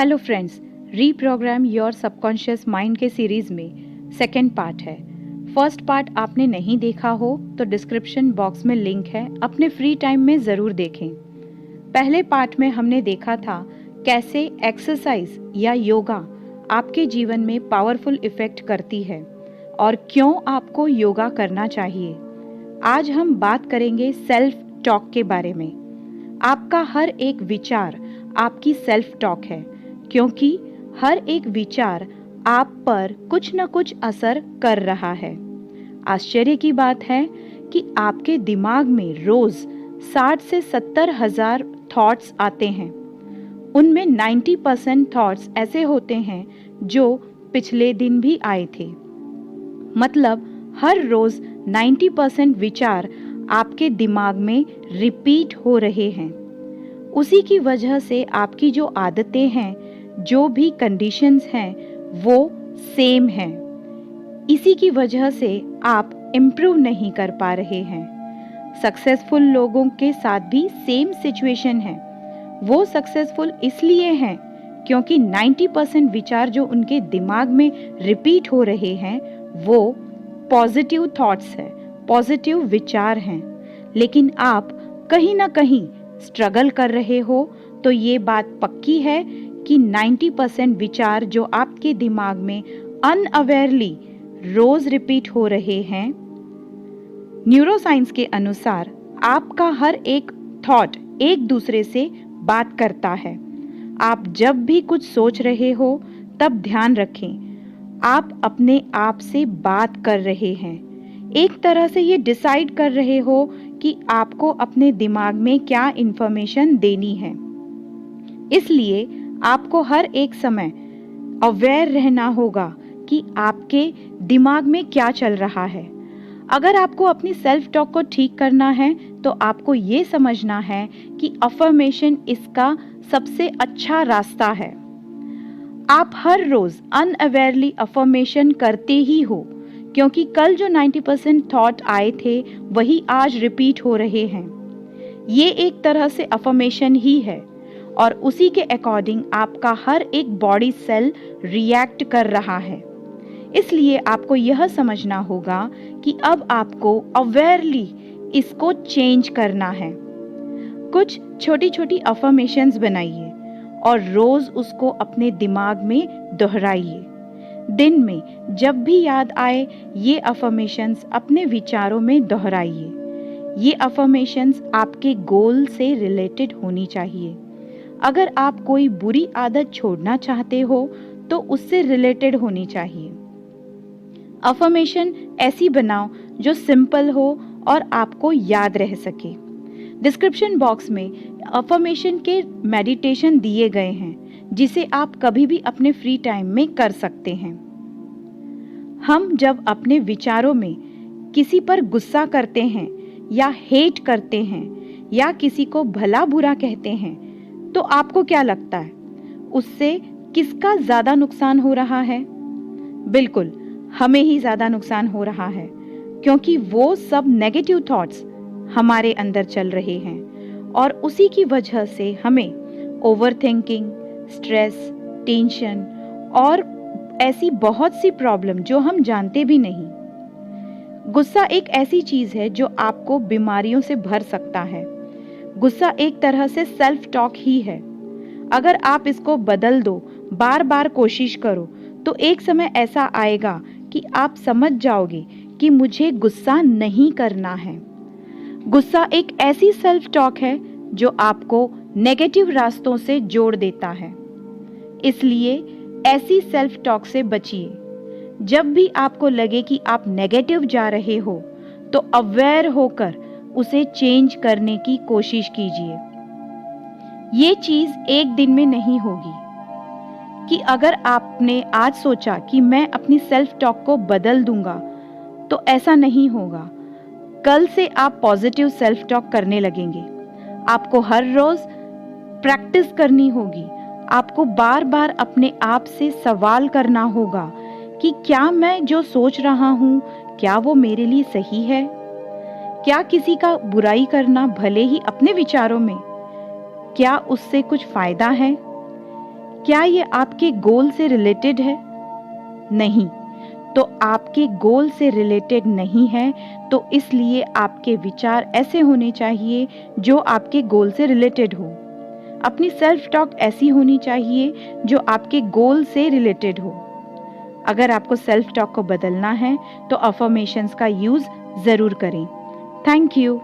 Hello friends, reprogram your subconscious mind के series में second part है। फर्स्ट पार्ट आपने नहीं देखा हो तो डिस्क्रिप्शन बॉक्स में लिंक है, अपने फ्री टाइम में ज़रूर देखें। पहले पार्ट में हमने देखा था कैसे एक्सरसाइज या योगा आपके जीवन में पावरफुल इफ़ेक्ट करती है और क्यों आपको योगा करना चाहिए। आज हम बात करेंगे सेल्फ टॉक के बारे में। आपका हर एक विचार आपकी सेल्फ टॉक है, क्योंकि हर एक विचार आप पर कुछ न कुछ असर कर रहा है। आश्चर्य की बात है कि आपके दिमाग में रोज 60 से 70 हजार थॉट्स आते हैं। उनमें 90% थॉट्स ऐसे होते हैं जो पिछले दिन भी आए थे। मतलब हर रोज 90% विचार आपके दिमाग में रिपीट हो रहे हैं। उसी की वजह से आपकी जो आदतें हैं, जो भी कंडीशंस हैं, वो सेम हैं। इसी की वजह से आप इम्प्रूव नहीं कर पा रहे हैं। सक्सेसफुल लोगों के साथ भी सेम सिचुएशन है। वो सक्सेसफुल इसलिए हैं क्योंकि 90% विचार जो उनके दिमाग में रिपीट हो रहे हैं वो पॉजिटिव थॉट्स हैं, पॉजिटिव विचार हैं। लेकिन आप कहीं ना कहीं स्ट्रगल कर रहे हो, तो ये बात पक्की है कि 90% विचार जो आपके दिमाग में अनअवेयरली रोज रिपीट हो रहे हैं, न्यूरोसाइंस के अनुसार आपका हर एक थॉट एक दूसरे से बात करता है। आप जब भी कुछ सोच रहे हो तब ध्यान रखें, आप अपने आप से बात कर रहे हैं। एक तरह से ये डिसाइड कर रहे हो कि आपको अपने दिमाग में क्या इंफॉर्मेशन देनी है। इसलिए आपको हर एक समय अवेयर रहना होगा कि आपके दिमाग में क्या चल रहा है। अगर आपको अपनी सेल्फ टॉक को ठीक करना है तो आपको ये समझना है कि अफर्मेशन इसका सबसे अच्छा रास्ता है। आप हर रोज अनअवेयरली अफर्मेशन करते ही हो, क्योंकि कल जो 90% थॉट आए थे वही आज रिपीट हो रहे हैं। ये एक तरह से अफर्मेशन ही है और उसी के अकॉर्डिंग आपका हर एक बॉडी सेल रिएक्ट कर रहा है। इसलिए आपको यह समझना होगा कि अब आपको अवेयरली इसको चेंज करना है। कुछ छोटी छोटी अफर्मेशंस बनाइए और रोज उसको अपने दिमाग में दोहराइए। दिन में जब भी याद आए ये अफर्मेशंस अपने विचारों में दोहराइए। ये अफर्मेशंस आपके गोल से रिलेटेड होनी चाहिए। अगर आप कोई बुरी आदत छोड़ना चाहते हो तो उससे रिलेटेड होनी चाहिए। अफर्मेशन ऐसी बनाओ जो सिंपल हो और आपको याद रह सके। डिस्क्रिप्शन बॉक्स में अफर्मेशन के मेडिटेशन दिए गए हैं, जिसे आप कभी भी अपने फ्री टाइम में कर सकते हैं। हम जब अपने विचारों में किसी पर गुस्सा करते हैं या हेट करते हैं या किसी को भला बुरा कहते हैं, तो आपको क्या लगता है उससे किसका ज्यादा नुकसान हो रहा है? बिल्कुल हमें ही ज्यादा नुकसान हो रहा है, क्योंकि वो सब नेगेटिव थॉट्स हमारे अंदर चल रहे हैं और उसी की वजह से हमें ओवरथिंकिंग, स्ट्रेस, टेंशन और ऐसी बहुत सी प्रॉब्लम जो हम जानते भी नहीं। गुस्सा एक ऐसी चीज है जो आपको बीमारियों से भर सकता है। गुस्सा एक तरह से सेल्फ टॉक ही है। अगर आप इसको बदल दो, बार बार कोशिश करो, तो एक समय ऐसा आएगा कि आप समझ जाओगे कि मुझे गुस्सा नहीं करना है। गुस्सा एक ऐसी सेल्फ टॉक है जो आपको नेगेटिव रास्तों से जोड़ देता है। इसलिए ऐसी सेल्फ टॉक से बचिए। जब भी आपको लगे कि आप नेगेटिव जा रहे हो तो अवेयर होकर उसे चेंज करने की कोशिश कीजिए। ये चीज एक दिन में नहीं होगी कि अगर आपने आज सोचा कि मैं अपनी सेल्फ टॉक को बदल दूंगा तो ऐसा नहीं होगा। कल से आप पॉजिटिव सेल्फ टॉक करने लगेंगे। आपको हर रोज प्रैक्टिस करनी होगी। आपको बार बार अपने आप से सवाल करना होगा कि क्या मैं जो सोच रहा हूं, क्या वो मेरे लिए सही है? क्या किसी का बुराई करना, भले ही अपने विचारों में, क्या उससे कुछ फायदा है? क्या ये आपके गोल से रिलेटेड है? नहीं। तो आपके गोल से रिलेटेड नहीं है, तो इसलिए आपके विचार ऐसे होने चाहिए जो आपके गोल से रिलेटेड हो। अपनी सेल्फ टॉक ऐसी होनी चाहिए जो आपके गोल से रिलेटेड हो। अगर आपको सेल्फ टॉक को बदलना है तो अफर्मेशंस का यूज़ ज़रूर करें। Thank you.